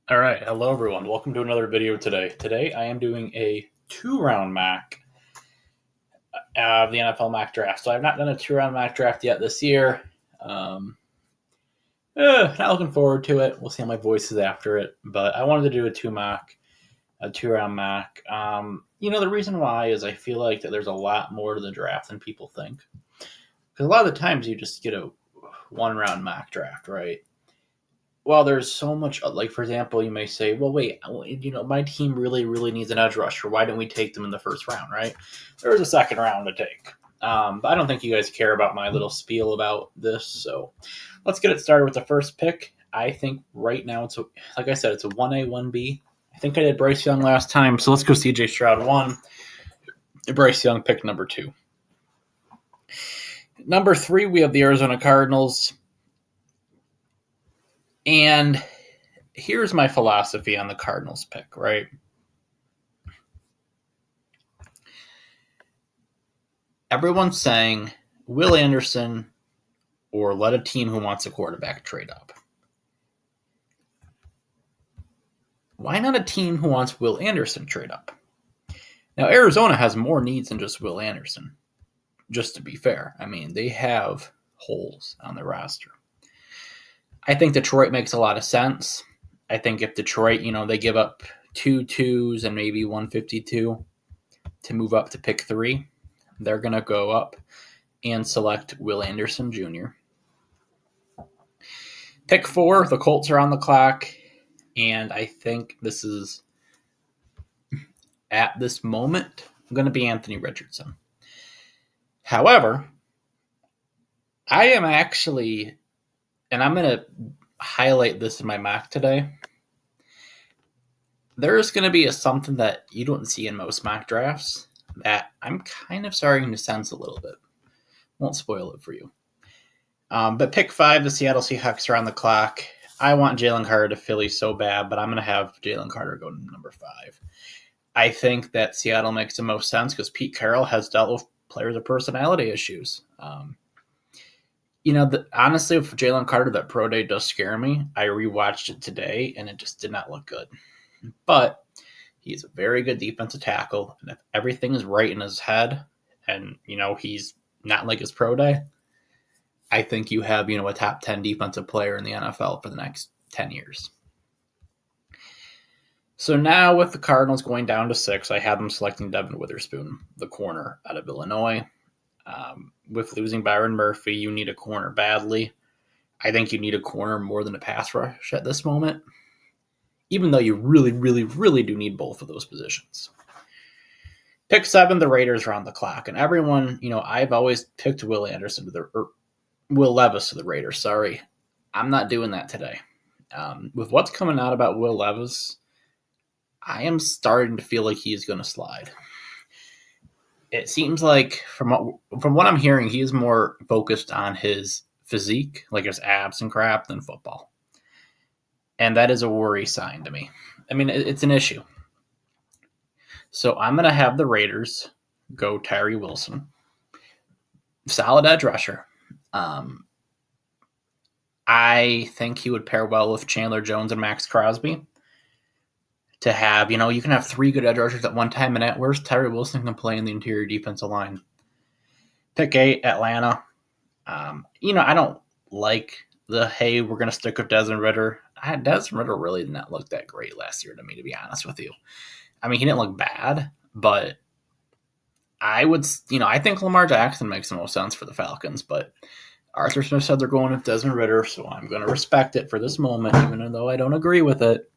All right, hello everyone. Welcome to another video today. Today I am doing a two-round mock of the NFL mock draft. So I've not done a two-round mock draft yet this year. Um, Not looking forward to it. We'll see how my voice is after it. But I wanted to do a two-round mock. The reason why is I feel like that there's a lot more to the draft than people think. Because a lot of the times you just get a one-round mock draft, right? Well, there's so much. Like for example, you may say, "Well, wait, my team really needs an edge rusher. Why didn't we take them in the first round?" Right? There was a second round to take. But I don't think you guys care about my little spiel about this. So let's get it started with the first pick. I think right now like I said, it's a 1A, 1B. I think I did Bryce Young last time, so let's go CJ Stroud 1. Bryce Young pick number 2. Number 3, we have the Arizona Cardinals. And here's my philosophy on the Cardinals pick, right? Everyone's saying Will Anderson or let a team who wants a quarterback trade up. Why not a team who wants Will Anderson trade up? Now, Arizona has more needs than just Will Anderson, just to be fair. I mean, they have holes on their roster. I think Detroit makes a lot of sense. I think if Detroit, they give up 2 2s and maybe 152 to move up to pick 3, they're going to go up and select Will Anderson Jr. Pick 4, the Colts are on the clock, and I think this is, at this moment, going to be Anthony Richardson. However, I am actually, and I'm going to highlight this in my mock today, there's going to be something that you don't see in most mock drafts that I'm kind of starting to sense a little bit. Won't spoil it for you. But pick 5, the Seattle Seahawks are on the clock. I want Jalen Carter to Philly so bad, but I'm going to have Jalen Carter go to number 5. I think that Seattle makes the most sense because Pete Carroll has dealt with players with personality issues. Honestly, for Jalen Carter, that pro day does scare me. I rewatched it today, and it just did not look good. But he's a very good defensive tackle, and if everything is right in his head, and he's not like his pro day, I think you have a top 10 defensive player in the NFL for the next 10 years. So now with the Cardinals going down to 6, I have them selecting Devin Witherspoon, the corner out of Illinois. With losing Byron Murphy, you need a corner badly. I think you need a corner more than a pass rush at this moment, even though you really do need both of those positions. Pick 7, the Raiders are on the clock, and everyone, I've always picked Will Levis to the Raiders. Sorry, I'm not doing that today. With what's coming out about Will Levis, I am starting to feel like he is going to slide. It seems like from what I'm hearing, he is more focused on his physique, like his abs and crap, than football. And that is a worry sign to me. I mean, it's an issue. So I'm going to have the Raiders go Tyree Wilson. Solid edge rusher. I think he would pair well with Chandler Jones and Max Crosby. To have, you can have 3 good edge rushers at one time, and where's Tyree Wilson can play in the interior defensive line? Pick 8, Atlanta. I don't like we're going to stick with Desmond Ridder. Desmond Ridder really did not look that great last year to me, to be honest with you. I mean, he didn't look bad, but I think Lamar Jackson makes the most sense for the Falcons, but Arthur Smith said they're going with Desmond Ridder, so I'm going to respect it for this moment, even though I don't agree with it.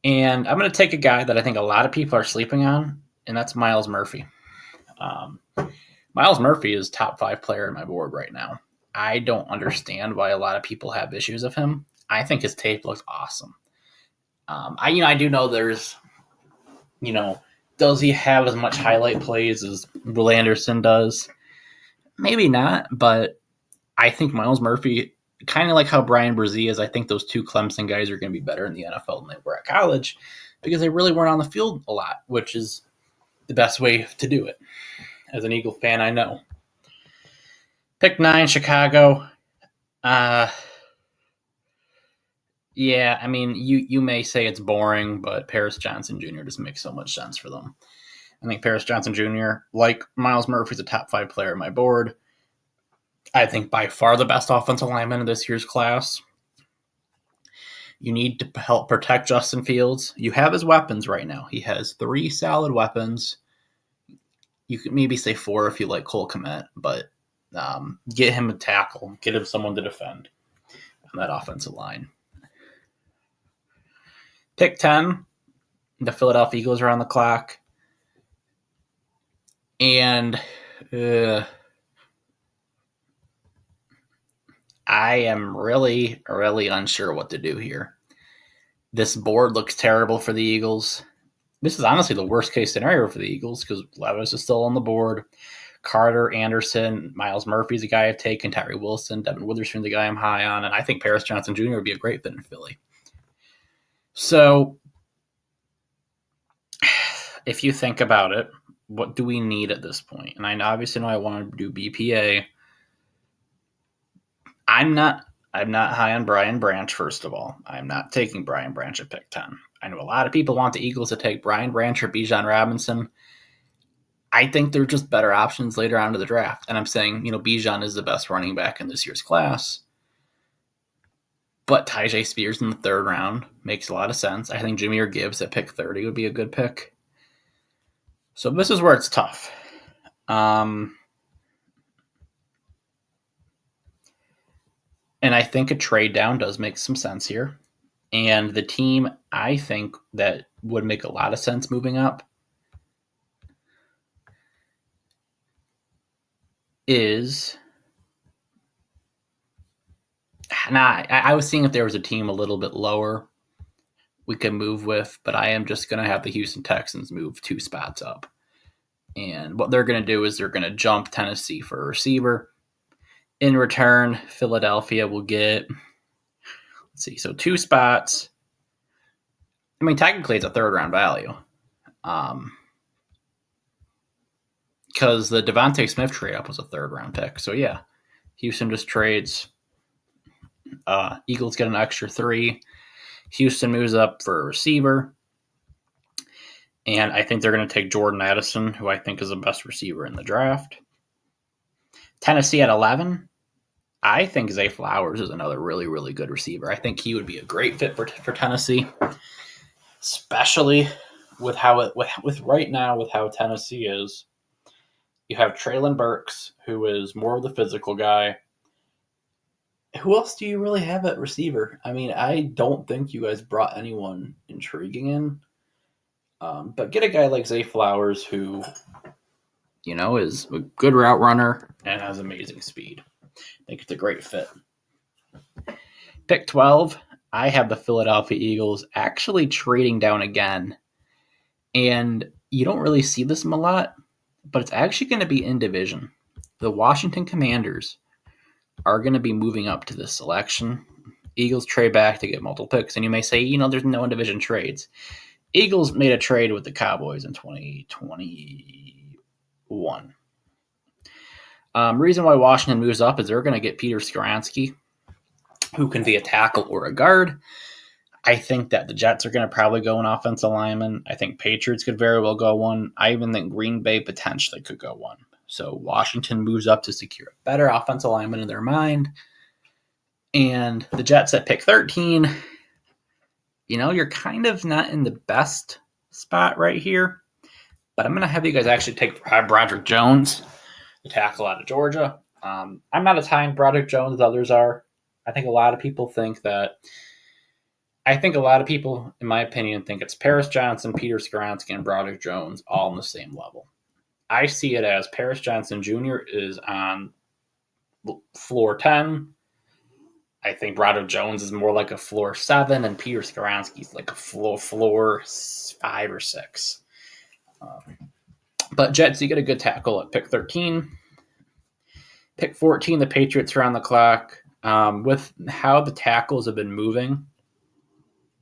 And I'm going to take a guy that I think a lot of people are sleeping on, and that's Myles Murphy. Myles Murphy is top 5 player in my board right now. I don't understand why a lot of people have issues of him. I think his tape looks awesome. I do know there's, does he have as much highlight plays as Will Anderson does? Maybe not, but I think Myles Murphy, kind of like how Brian Brzee is, I think those 2 Clemson guys are going to be better in the NFL than they were at college because they really weren't on the field a lot, which is the best way to do it. As an Eagle fan, I know. Pick 9, Chicago. Yeah, I mean, you may say it's boring, but Paris Johnson Jr. just makes so much sense for them. I think Paris Johnson Jr., like Miles Murphy's a top 5 player on my board. I think by far the best offensive lineman in this year's class. You need to help protect Justin Fields. You have his weapons right now. He has 3 solid weapons. You could maybe say 4 if you like Cole Kmet, but get him a tackle, get him someone to defend on that offensive line. Pick 10, the Philadelphia Eagles are on the clock. And I am really, really unsure what to do here. This board looks terrible for the Eagles. This is honestly the worst case scenario for the Eagles because Levis is still on the board. Carter, Anderson, Miles Murphy's a guy I've taken, Tyree Wilson, Devin Witherspoon's a guy I'm high on, and I think Paris Johnson Jr. would be a great fit in Philly. So if you think about it, what do we need at this point? And I obviously know I want to do BPA. I'm not high on Brian Branch, first of all. I'm not taking Brian Branch at pick 10. I know a lot of people want the Eagles to take Brian Branch or Bijan Robinson. I think they're just better options later on to the draft. And I'm saying, Bijan is the best running back in this year's class. But Tyjae Spears in the 3rd round makes a lot of sense. I think Jahmyr Gibbs at pick 30 would be a good pick. So this is where it's tough. And I think a trade down does make some sense here. And the team I think that would make a lot of sense moving up is now I was seeing if there was a team a little bit lower we could move with, but I am just going to have the Houston Texans move 2 spots up. And what they're going to do is they're going to jump Tennessee for a receiver. In return, Philadelphia will get, let's see, so 2 spots. I mean, technically it's a 3rd round value. Because the Devontae Smith trade up was a 3rd round pick. So yeah, Houston just trades. Eagles get an extra 3. Houston moves up for a receiver. And I think they're going to take Jordan Addison, who I think is the best receiver in the draft. Tennessee at 11. I think Zay Flowers is another really, really good receiver. I think he would be a great fit for Tennessee, especially with how with right now with how Tennessee is. You have Treylon Burks, who is more of the physical guy. Who else do you really have at receiver? I mean, I don't think you guys brought anyone intriguing in. But get a guy like Zay Flowers who, is a good route runner and has amazing speed. I think it's a great fit. Pick 12, I have the Philadelphia Eagles actually trading down again. And you don't really see this a lot, but it's actually going to be in division. The Washington Commanders are going to be moving up to this selection. Eagles trade back to get multiple picks. And you may say, there's no in-division trades. Eagles made a trade with the Cowboys in 2021. Reason why Washington moves up is they're going to get Peter Skoransky, who can be a tackle or a guard. I think that the Jets are going to probably go an offensive lineman. I think Patriots could very well go one. I even think Green Bay potentially could go one. So Washington moves up to secure a better offensive lineman in their mind. And the Jets at pick 13, you're kind of not in the best spot right here. But I'm going to have you guys actually take Broderick Jones, the tackle out of Georgia. I'm not as high on Broderick Jones as others are. I think a lot of people, in my opinion, think it's Paris Johnson, Peter Skoransky, and Broderick Jones all on the same level. I see it as Paris Johnson Jr. is on floor 10. I think Broderick Jones is more like a floor 7, and Peter Skoransky is like a floor 5 or 6. But Jets, you get a good tackle at pick 13. Pick 14, the Patriots are on the clock. With how the tackles have been moving,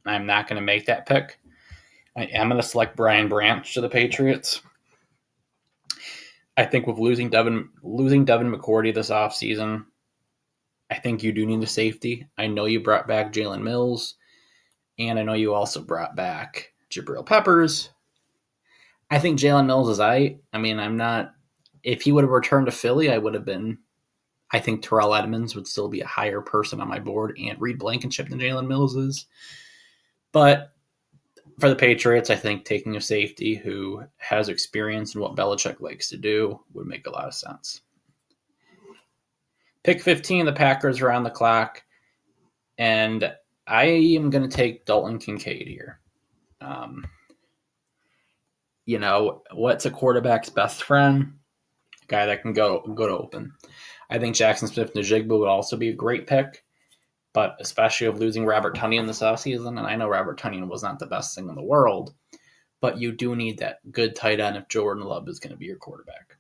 I'm not going to make that pick. I am going to select Brian Branch to the Patriots. I think with losing Devin McCourty this offseason, I think you do need a safety. I know you brought back Jalen Mills. And I know you also brought back Jabril Peppers. I think Jalen Mills is I mean, I'm not. If he would have returned to Philly, I would have been. I think Terrell Edmonds would still be a higher person on my board, and Reed Blankenship than Jalen Mills is. But for the Patriots, I think taking a safety who has experience in what Belichick likes to do would make a lot of sense. Pick 15, the Packers are on the clock, and I am going to take Dalton Kincaid here. What's a quarterback's best friend? A guy that can go to open. I think Jackson Smith-Njigba would also be a great pick, but especially of losing Robert Tonyan this offseason, and I know Robert Tonyan was not the best thing in the world, but you do need that good tight end if Jordan Love is going to be your quarterback.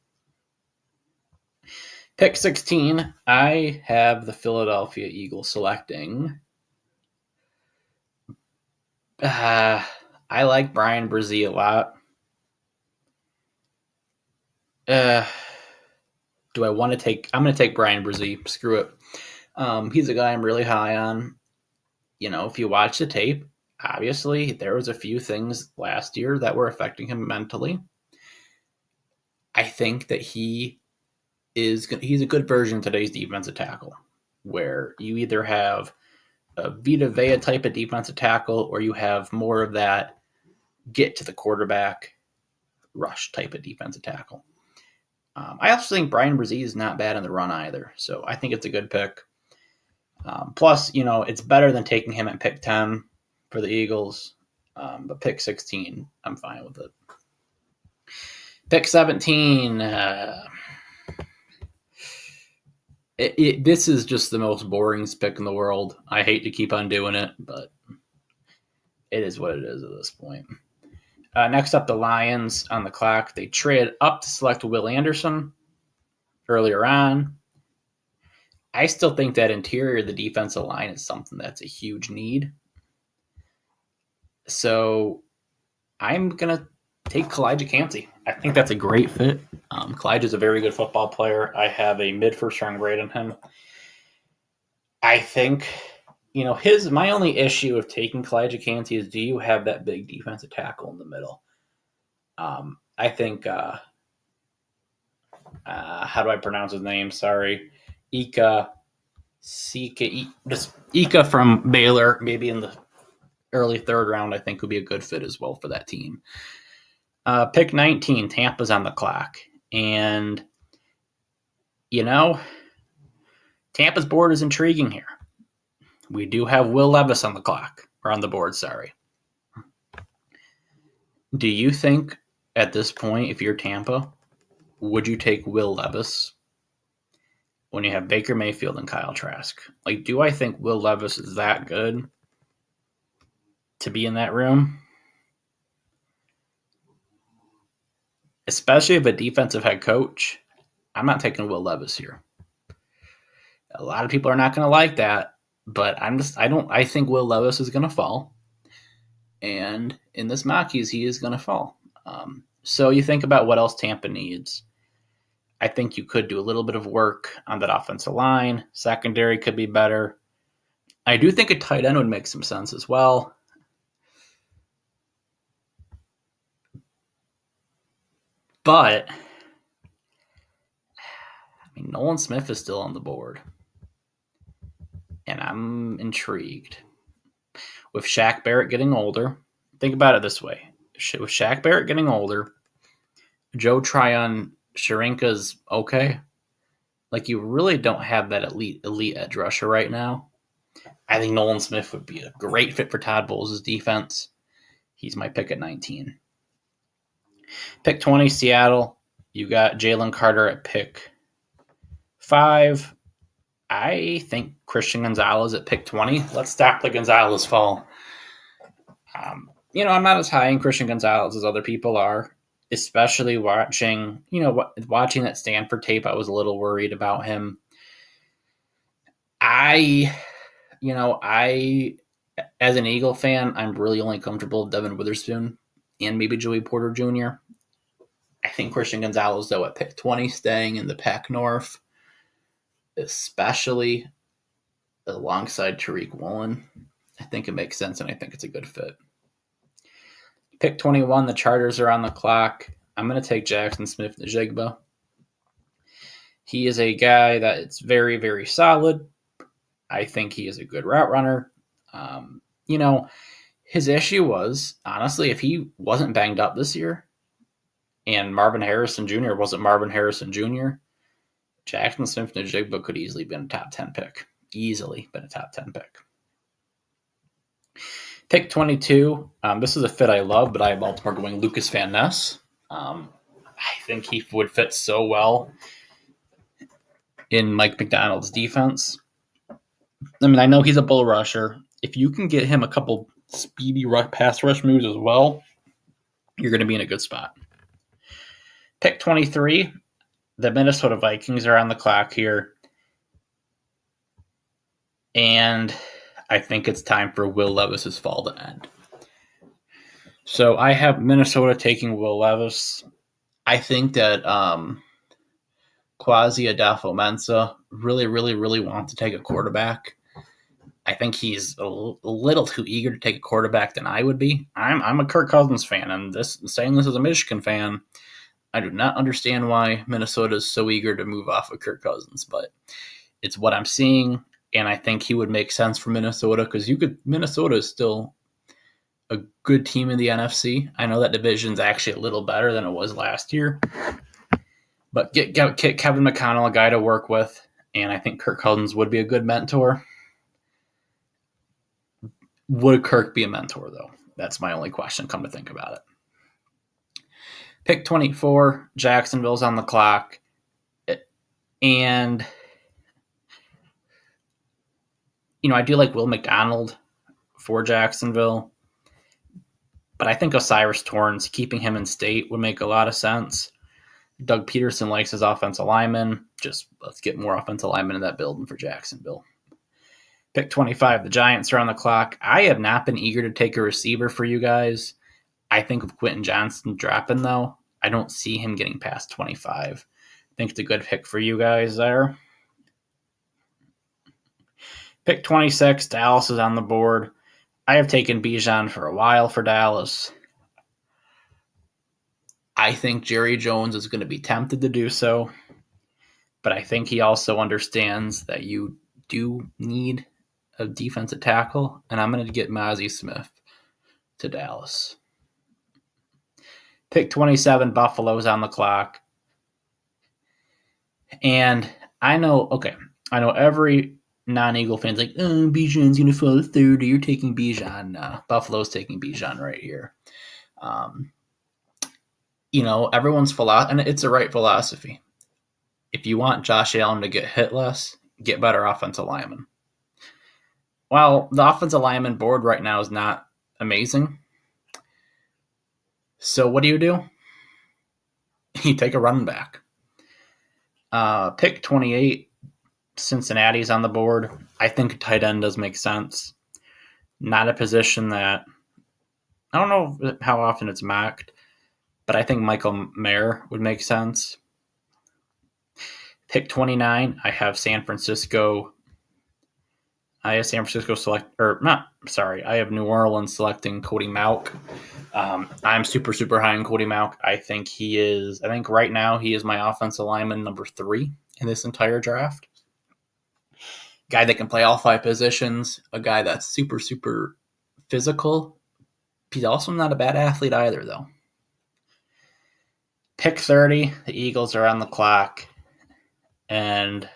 Pick 16, I have the Philadelphia Eagles selecting. I like Brian Brzee a lot. Do I want to take? I'm going to take Brian Brzee. Screw it. He's a guy I'm really high on. If you watch the tape, obviously there was a few things last year that were affecting him mentally. I think that he's a good version of today's defensive tackle, where you either have a Vita Vea type of defensive tackle or you have more of that get to the quarterback rush type of defensive tackle. I also think Brian Brzee is not bad in the run either, so I think it's a good pick. Plus, it's better than taking him at pick 10 for the Eagles, but pick 16, I'm fine with it. Pick 17, this is just the most boring pick in the world. I hate to keep on doing it, but it is what it is at this point. Next up, the Lions on the clock. They traded up to select Will Anderson earlier on. I still think that interior of the defensive line is something that's a huge need. So I'm going to take Kalijah Kancey. I think that's a great fit. Kalijah is a very good football player. I have a mid-first round grade on him. I think, my only issue of taking Kalijah Kancey is, do you have that big defensive tackle in the middle? I think, how do I pronounce his name? Sorry. Ika from Baylor, maybe in the early third round, I think would be a good fit as well for that team. Pick 19, Tampa's on the clock. And, Tampa's board is intriguing here. We do have Will Levis on the clock, or on the board, sorry. Do you think at this point, if you're Tampa, would you take Will Levis when you have Baker Mayfield and Kyle Trask? Do I think Will Levis is that good to be in that room? Especially if a defensive head coach, I'm not taking Will Levis here. A lot of people are not going to like that, but I think Will Levis is going to fall. And in this Mockies, he is going to fall. So you think about what else Tampa needs. I think you could do a little bit of work on that offensive line. Secondary could be better. I do think a tight end would make some sense as well. But, Nolan Smith is still on the board. And I'm intrigued. With Shaq Barrett getting older, think about it this way. With Shaq Barrett getting older, Joe Tryon Sharinka's okay. You really don't have that elite edge rusher right now. I think Nolan Smith would be a great fit for Todd Bowles' defense. He's my pick at 19. Pick 20, Seattle. You got Jalen Carter at pick 5. I think Christian Gonzalez at pick 20. Let's stop the Gonzalez fall. I'm not as high in Christian Gonzalez as other people are, especially watching that Stanford tape. I was a little worried about him. I as an Eagle fan, I'm really only comfortable with Devin Witherspoon and maybe Joey Porter Jr. I think Christian Gonzalez, though, at pick 20, staying in the Pac North, especially alongside Tariq Woolen. I think it makes sense, and I think it's a good fit. Pick 21, the Chargers are on the clock. I'm going to take Jackson Smith-Njigba. He is a guy that is very, very solid. I think he is a good route runner. His issue was, honestly, if he wasn't banged up this year and Marvin Harrison Jr. wasn't Marvin Harrison Jr., Jackson Smith-Njigba could easily been a top 10 pick. Easily been a top 10 pick. Pick 22. This is a fit I love, but I have Baltimore going Lucas Van Ness. I think he would fit so well in Mike McDonald's defense. I mean, I know he's a bull rusher. If you can get him a couple speedy pass rush moves as well, you're going to be in a good spot. Pick 23. The Minnesota Vikings are on the clock here. And I think it's time for Will Levis's fall to end. So I have Minnesota taking Will Levis. I think that Kwesi Adafo-Mensah really, really, really wants to take a quarterback. I think he's a little too eager to take a quarterback than I would be. I'm a Kirk Cousins fan, and saying this as a Michigan fan, I do not understand why Minnesota is so eager to move off of Kirk Cousins, but it's what I'm seeing, and I think he would make sense for Minnesota because Minnesota is still a good team in the NFC. I know that division's actually a little better than it was last year, but get Kevin McConnell a guy to work with, and I think Kirk Cousins would be a good mentor. Would Kirk be a mentor, though? That's my only question, come to think about it. Pick 24, Jacksonville's on the clock. And, I do like Will McDonald for Jacksonville. But I think Osiris Torrance, keeping him in state would make a lot of sense. Doug Peterson likes his offensive lineman. Just let's get more offensive linemen in that building for Jacksonville. Pick 25, the Giants are on the clock. I have not been eager to take a receiver for you guys. I think with Quentin Johnson dropping, though, I don't see him getting past 25. I think it's a good pick for you guys there. Pick 26, Dallas is on the board. I have taken Bijan for a while for Dallas. I think Jerry Jones is going to be tempted to do so, but I think he also understands that you do need a defensive tackle, and I'm going to get Mazi Smith to Dallas. Pick 27, Buffalo's on the clock. And I know every non-Eagle fan's like, Bijan's going to fall to 30. You're taking Bijan. Buffalo's taking Bijan right here. Everyone's philosophy, and it's the right philosophy. If you want Josh Allen to get hit less, get better offensive linemen. Well, the offensive lineman board right now is not amazing. So what do? You take a running back. Pick 28, Cincinnati's on the board. I think tight end does make sense. Not a position that I don't know how often it's mocked, but I think Michael Mayer would make sense. Pick 29, I have San Francisco. I have New Orleans selecting Cody Mauch. I'm super, super high on Cody Mauch. I think right now he is my offensive lineman number 3 in this entire draft. Guy that can play all 5 positions, a guy that's super, super physical. He's also not a bad athlete either, though. Pick 30, the Eagles are on the clock. And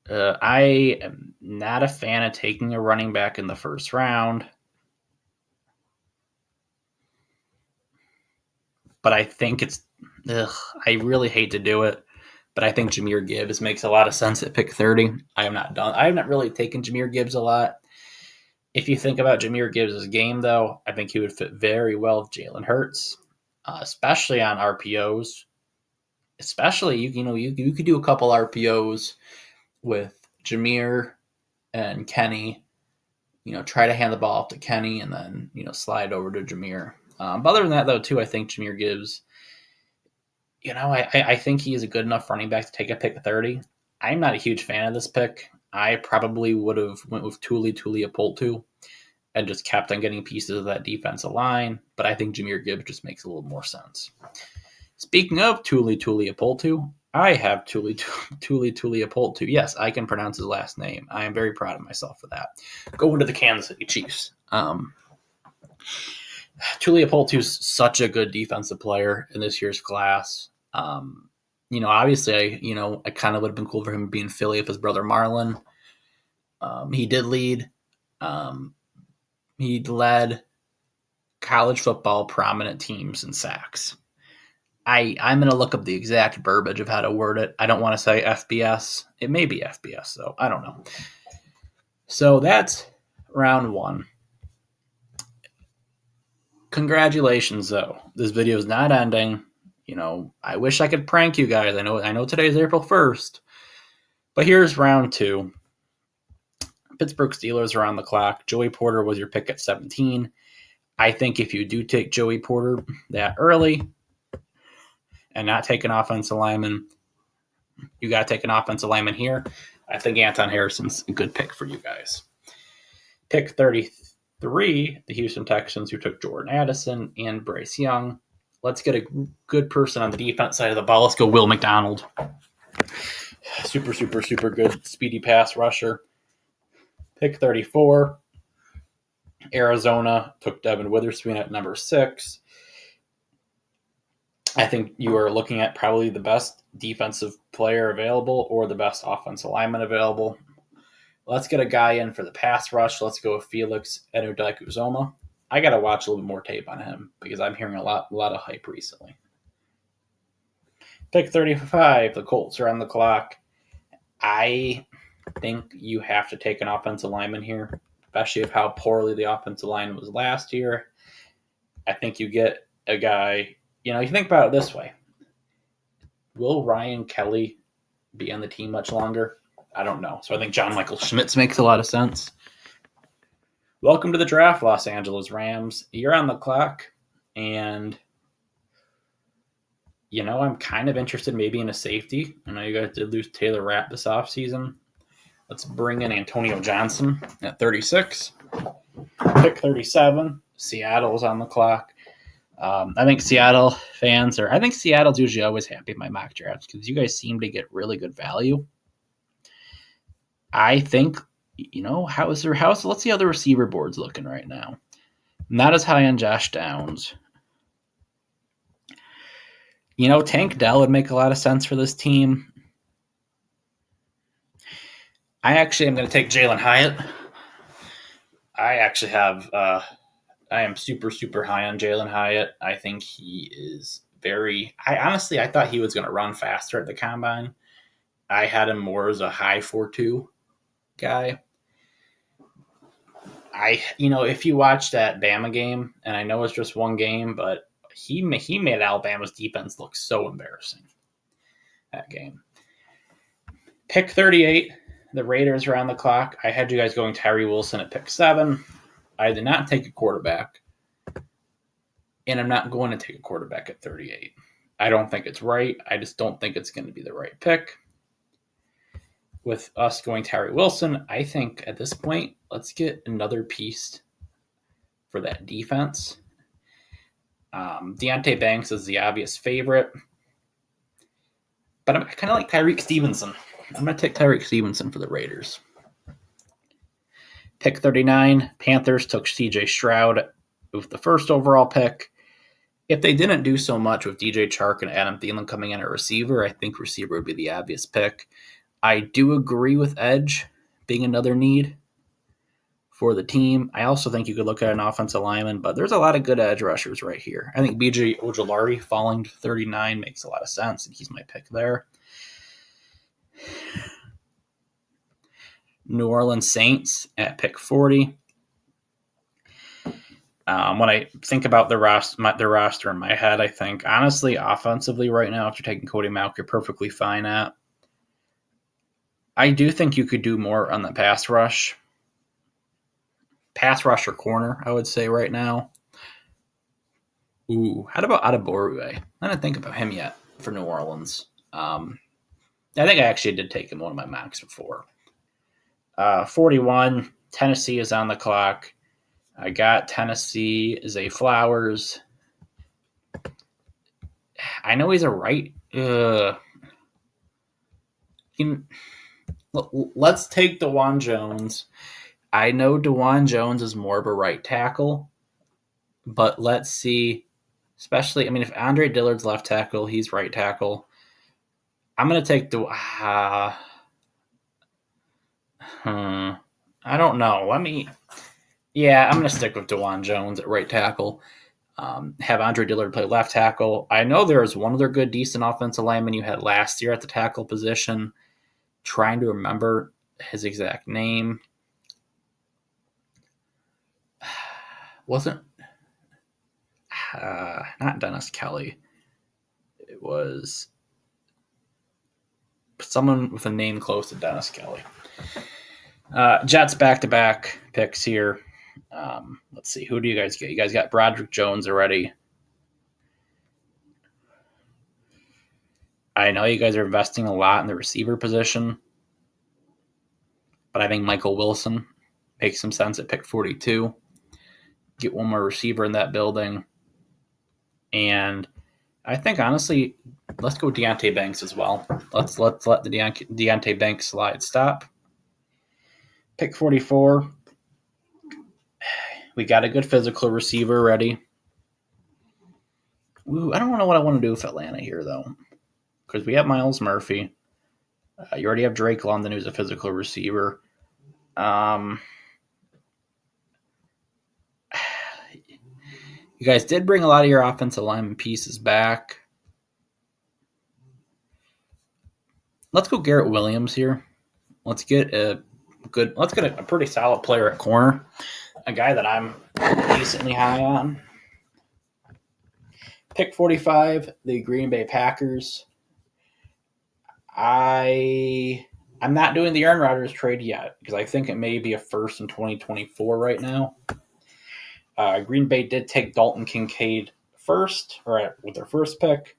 I am not a fan of taking a running back in the first round. But I think I really hate to do it. But I think Jahmyr Gibbs makes a lot of sense at pick 30. I have not really taken Jahmyr Gibbs a lot. If you think about Jahmyr Gibbs' game, though, I think he would fit very well with Jalen Hurts, especially on RPOs. Especially, you could do a couple RPOs with Jahmyr and Kenny. Try to hand the ball off to Kenny and then, slide over to Jahmyr. But other than that, though, too, I think Jahmyr Gibbs, I think he is a good enough running back to take a pick 30. I'm not a huge fan of this pick. I probably would have went with Tuli Tuipulotu and just kept on getting pieces of that defensive line. But I think Jahmyr Gibbs just makes a little more sense. Speaking of Tuli Tuipulotu, I have Tuli Tuipulotu. Yes, I can pronounce his last name. I am very proud of myself for that. Going to the Kansas City Chiefs. Tuipulotu is such a good defensive player in this year's class. Obviously, I kind of would have been cool for him being Philly if his brother Marlon. He did lead. He led college football prominent teams in sacks. I'm going to look up the exact verbiage of how to word it. I don't want to say FBS. It may be FBS, though. I don't know. So that's round one. Congratulations, though. This video is not ending. I wish I could prank you guys. I know today's April 1st. But here's round two. Pittsburgh Steelers are on the clock. Joey Porter was your pick at 17. I think if you do take Joey Porter that early and not take an offensive lineman, you got to take an offensive lineman here. I think Anton Harrison's a good pick for you guys. Pick 33, the Houston Texans, who took Jordan Addison and Bryce Young. Let's get a good person on the defense side of the ball. Let's go Will McDonald. Super, super, super good speedy pass rusher. Pick 34, Arizona took Devin Witherspoon at number 6. I think you are looking at probably the best defensive player available or the best offensive lineman available. Let's get a guy in for the pass rush. Let's go with Felix Enudike-Uzomah. I got to watch a little bit more tape on him because I'm hearing a lot of hype recently. Pick 35, the Colts are on the clock. I think you have to take an offensive lineman here, especially of how poorly the offensive line was last year. I think you get a guy, you think about it this way. Will Ryan Kelly be on the team much longer? I don't know. So I think John Michael Schmitz makes a lot of sense. Welcome to the draft, Los Angeles Rams. You're on the clock, and I'm kind of interested maybe in a safety. I know you guys did lose Taylor Rapp this offseason. Let's bring in Antonio Johnson at 36. Pick 37, Seattle's on the clock. I think Seattle's usually always happy with my mock drafts because you guys seem to get really good value. I think, let's see how the receiver board's looking right now. Not as high on Josh Downs. Tank Dell would make a lot of sense for this team. I actually am going to take Jalen Hyatt. I am super, super high on Jalen Hyatt. I think he is I thought he was going to run faster at the combine. I had him more as a high 4.2 guy. If you watch that Bama game, and I know it's just one game, but he made Alabama's defense look so embarrassing that game. Pick 38, the Raiders are on the clock. I had you guys going Tyree Wilson at pick 7. I did not take a quarterback, and I'm not going to take a quarterback at 38. I don't think it's right. I just don't think it's going to be the right pick. With us going Tyree Wilson, I think at this point, let's get another piece for that defense. Deontay Banks is the obvious favorite, but I kind of like Tyreek Stevenson. I'm going to take Tyreek Stevenson for the Raiders. Pick 39, Panthers took C.J. Stroud with the first overall pick. If they didn't do so much with DJ Chark and Adam Thielen coming in at receiver, I think receiver would be the obvious pick. I do agree with edge being another need for the team. I also think you could look at an offensive lineman, but there's a lot of good edge rushers right here. I think B.J. Ojulari falling to 39 makes a lot of sense, and he's my pick there. New Orleans Saints at pick 40. When I think about their roster in my head, I think, honestly, offensively right now, if you're taking Cody Mauch, you're perfectly fine at. I do think you could do more on the pass rush. Pass rush or corner, I would say right now. Ooh, how about Adebawore? I didn't think about him yet for New Orleans. I think I actually did take him one of my mocks before. 41, Tennessee is on the clock. I got Tennessee, Zay Flowers. I know he's a right. Let's take DeJuan Jones. I know DeJuan Jones is more of a right tackle, but let's see. Especially, I mean, if Andre Dillard's left tackle, he's right tackle. I'm going to take the. I don't know. I'm going to stick with DeJuan Jones at right tackle. Have Andre Dillard play left tackle. I know there was one other good, decent offensive lineman you had last year at the tackle position. Trying to remember his exact name. Wasn't not Dennis Kelly. It was someone with a name close to Dennis Kelly. Jets back-to-back picks here. Let's see. Who do you guys get? You guys got Broderick Jones already. I know you guys are investing a lot in the receiver position, but I think Michael Wilson makes some sense at pick 42. Get one more receiver in that building. And I think, honestly, let's go Deontay Banks as well. Let's let the Deontay Banks slide stop. Pick 44. We got a good physical receiver ready. Ooh, I don't know what I want to do with Atlanta here, though, because we have Myles Murphy. You already have Drake London, who's a physical receiver. You guys did bring a lot of your offensive lineman pieces back. Let's go Garrett Williams here. Let's get a pretty solid player at corner. A guy that I'm decently high on. Pick 45, the Green Bay Packers. I'm not doing the Aaron Rodgers trade yet because I think it may be a first in 2024 right now. Green Bay did take Dalton Kincaid first, with their first pick.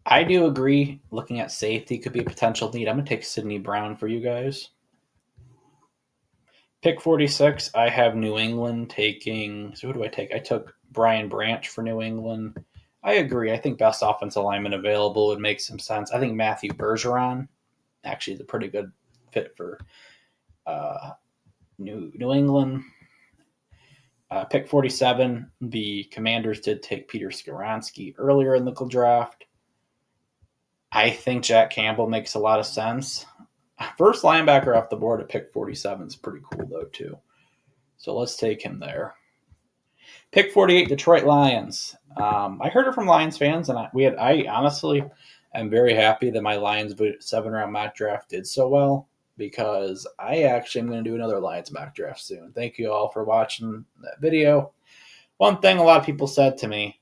I do agree, looking at safety could be a potential need. I'm going to take Sidney Brown for you guys. Pick 46, I have New England taking... So who do I take? I took Brian Branch for New England. I agree. I think best offensive lineman available would make some sense. I think Matthew Bergeron actually is a pretty good fit for New England. Pick 47, the Commanders did take Peter Skoronski earlier in the draft. I think Jack Campbell makes a lot of sense. First linebacker off the board at pick 47 is pretty cool, though, too. So let's take him there. Pick 48, Detroit Lions. I heard it from Lions fans, and I honestly am very happy that my Lions 7-round mock draft did so well, because I actually am going to do another Lions mock draft soon. Thank you all for watching that video. One thing a lot of people said to me,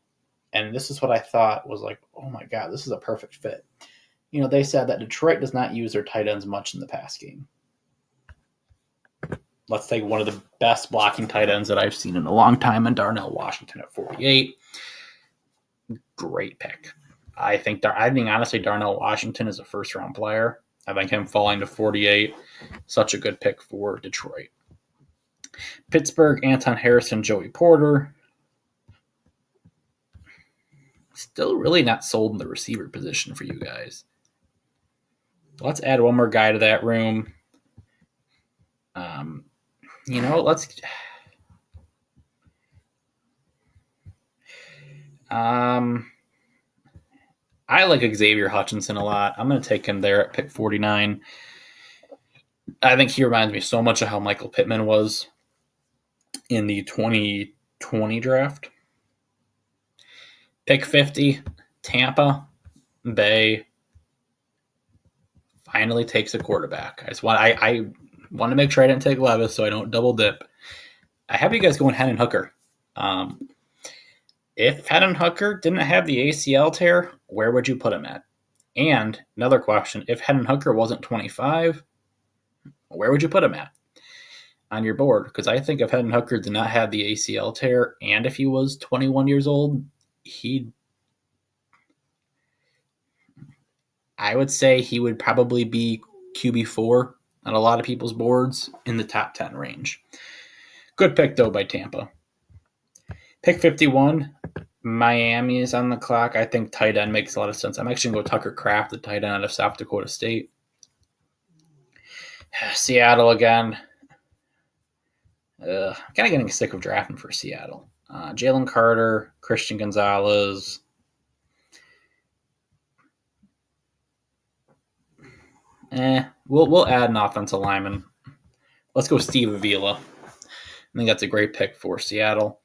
and this is what I thought was like, oh my God, this is a perfect fit. They said that Detroit does not use their tight ends much in the pass game. Let's take one of the best blocking tight ends that I've seen in a long time, and Darnell Washington at 48. Great pick. I think honestly Darnell Washington is a first-round player. I think him falling to 48, such a good pick for Detroit. Pittsburgh, Anton Harrison, Joey Porter. Still really not sold in the receiver position for you guys. Let's add one more guy to that room. Let's. I like Xavier Hutchinson a lot. I'm going to take him there at pick 49. I think he reminds me so much of how Michael Pittman was in the 2020 draft. Pick 50, Tampa Bay finally takes a quarterback. I want to make sure I didn't take Levis so I don't double dip. I have you guys going Hendon Hooker. If Hendon Hooker didn't have the ACL tear, where would you put him at? And another question, if Hendon Hooker wasn't 25, where would you put him at on your board? Because I think if Hendon Hooker did not have the ACL tear, and if he was 21 years old, I would say he would probably be QB4 on a lot of people's boards in the top 10 range. Good pick, though, by Tampa. Pick 51, Miami is on the clock. I think tight end makes a lot of sense. I'm actually going to go Tucker Kraft, the tight end out of South Dakota State. Seattle again. Kind of getting sick of drafting for Seattle. Jalen Carter, Christian Gonzalez. We'll add an offensive lineman. Let's go Steve Avila. I think that's a great pick for Seattle.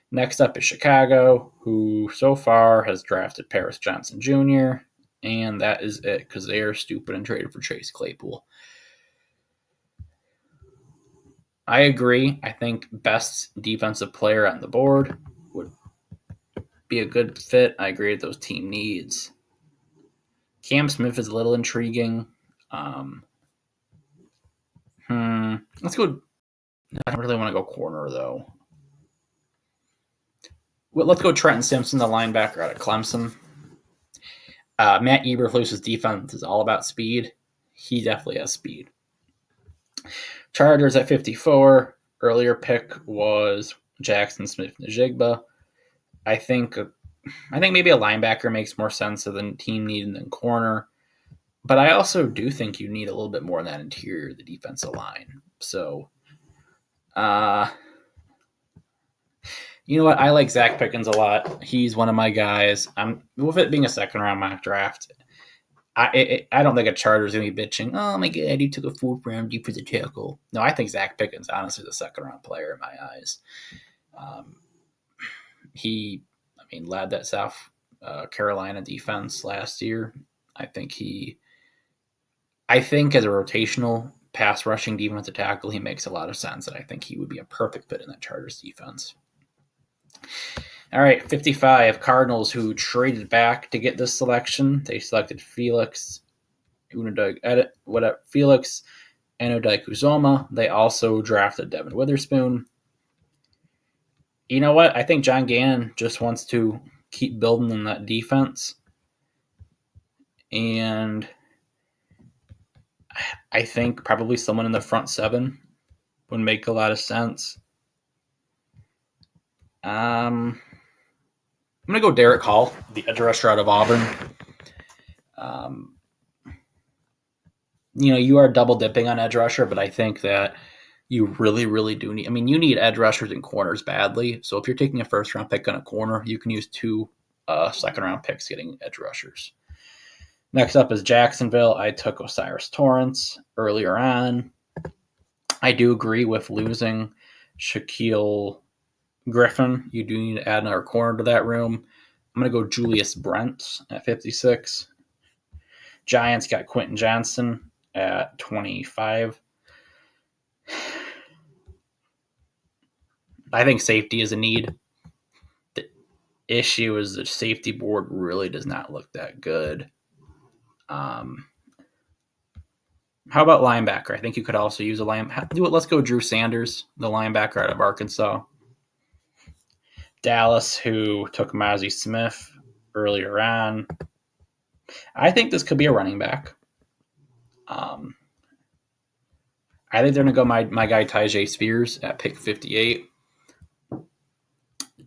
Next up is Chicago, who so far has drafted Paris Johnson Jr., and that is it because they are stupid and traded for Chase Claypool. I agree. I think best defensive player on the board would be a good fit. I agree with those team needs. Cam Smith is a little intriguing. Let's go. I don't really want to go corner, though. Well, let's go Trenton Simpson, the linebacker out of Clemson. Matt Eberflus's defense is all about speed. He definitely has speed. Chargers at 54. Earlier pick was Jackson Smith-Njigba. I think maybe a linebacker makes more sense than team need than corner. But I also do think you need a little bit more in that interior, the defensive line. So, you know what? I like Zach Pickens a lot. He's one of my guys. With it being a second-round mock draft, I don't think a Charger's going to be bitching, oh, my God, he took a fourth-round defensive tackle. No, I think Zach Pickens, honestly, is a second-round player in my eyes. He led that South Carolina defense last year. I think as a rotational pass rushing defensive tackle, he makes a lot of sense, and I think he would be a perfect fit in that Chargers defense. All right, 55, Cardinals, who traded back to get this selection. They selected Felix Anudike-Uzomah. They also drafted Devin Witherspoon. You know what? I think John Gannon just wants to keep building in that defense. And I think probably someone in the front seven would make a lot of sense. I'm going to go Derek Hall, the edge rusher out of Auburn. You are double dipping on edge rusher, but I think that you really, really do need. You need edge rushers and corners badly. So if you're taking a first round pick on a corner, you can use 2 second round picks getting edge rushers. Next up is Jacksonville. I took Osiris Torrance earlier on. I do agree with losing Shaquille Griffin. You do need to add another corner to that room. I'm going to go Julius Brent at 56. Giants got Quentin Johnson at 25. I think safety is a need. The issue is the safety board really does not look that good. How about linebacker? I think you could also use a linebacker. Let's go Drew Sanders, the linebacker out of Arkansas. Dallas, who took Mozzie Smith earlier on. I think this could be a running back. I think they're going to go my guy Tyjae Spears at pick 58.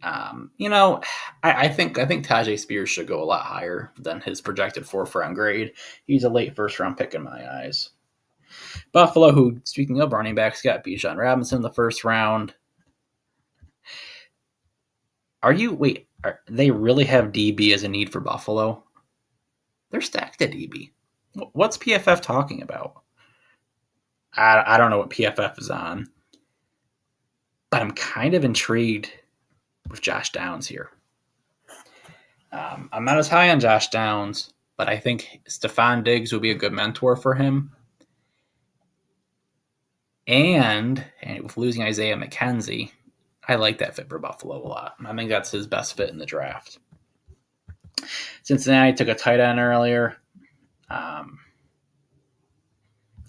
I think Tyjae Spears should go a lot higher than his projected 4th round grade. He's a late 1st round pick in my eyes. Buffalo, who, speaking of running backs, got Bijan Robinson in the 1st round. They really have DB as a need for Buffalo? They're stacked at DB. What's PFF talking about? I don't know what PFF is on, but I'm kind of intrigued with Josh Downs here. I'm not as high on Josh Downs, but I think Stephon Diggs would be a good mentor for him. And with losing Isaiah McKenzie, I like that fit for Buffalo a lot. I think that's his best fit in the draft. Cincinnati took a tight end earlier.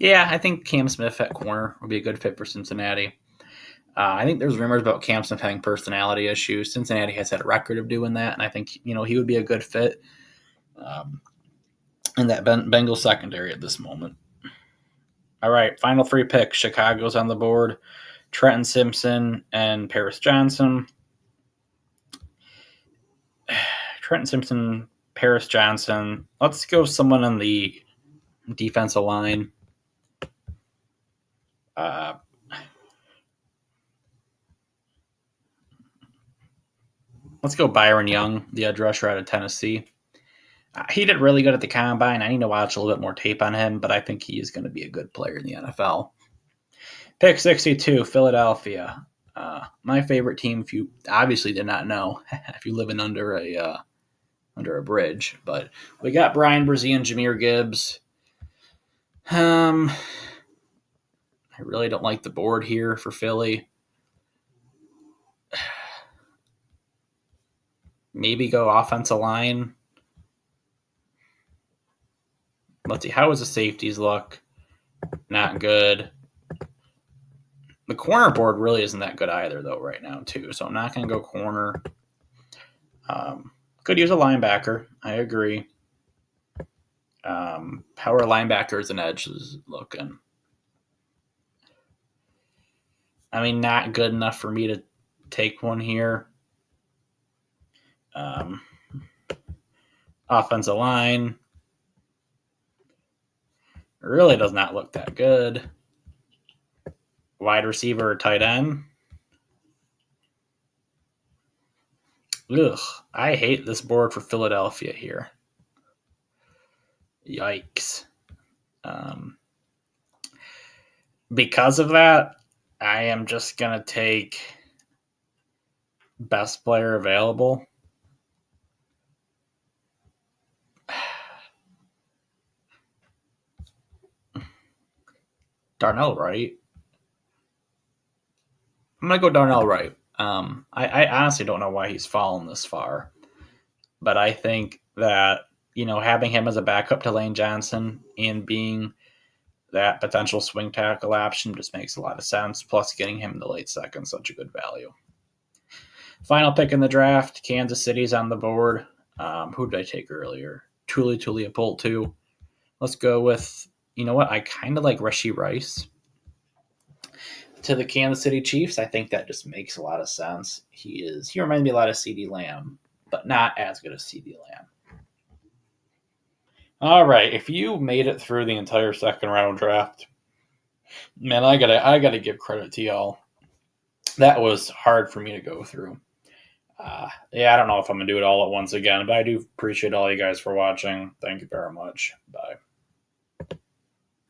I think Cam Smith at corner would be a good fit for Cincinnati. I think there's rumors about Cam Smith having personality issues. Cincinnati has had a record of doing that, and I think he would be a good fit in that Bengals secondary at this moment. All right, final three picks. Chicago's on the board. Trenton Simpson and Paris Johnson. Trenton Simpson, Paris Johnson. Let's go someone on the defensive line. Uh, let's go Byron Young, the edge rusher out of Tennessee. He did really good at the combine. I need to watch a little bit more tape on him, but I think he is going to be a good player in the NFL. Pick 62, Philadelphia. My favorite team, if you obviously did not know, if you living under a bridge, but we got Brian Brzee and Jahmyr Gibbs. I really don't like the board here for Philly. Maybe go offensive line. Let's see. How does the safeties look? Not good. The corner board really isn't that good either, though, right now, too. So I'm not going to go corner. Could use a linebacker. I agree. How are linebackers and edges looking? I mean, not good enough for me to take one here. Offensive line really does not look that good. Wide receiver or tight end. Ugh, I hate this board for Philadelphia here. Yikes. Because of that, I am just going to take best player available. Darnell Wright. I'm going to go Darnell Wright. I honestly don't know why he's fallen this far. But I think that, having him as a backup to Lane Johnson and being that potential swing tackle option just makes a lot of sense. Plus, getting him in the late second, such a good value. Final pick in the draft, Kansas City's on the board. Who did I take earlier? Tuli Tuliapolt, too. Let's go with, you know what? I kind of like Rashee Rice to the Kansas City Chiefs. I think that just makes a lot of sense. He reminds me a lot of CeeDee Lamb, but not as good as CeeDee Lamb. All right, if you made it through the entire second round draft, man, I gotta give credit to y'all. That was hard for me to go through. I don't know if I'm gonna do it all at once again, but I do appreciate all you guys for watching. Thank you very much. Bye.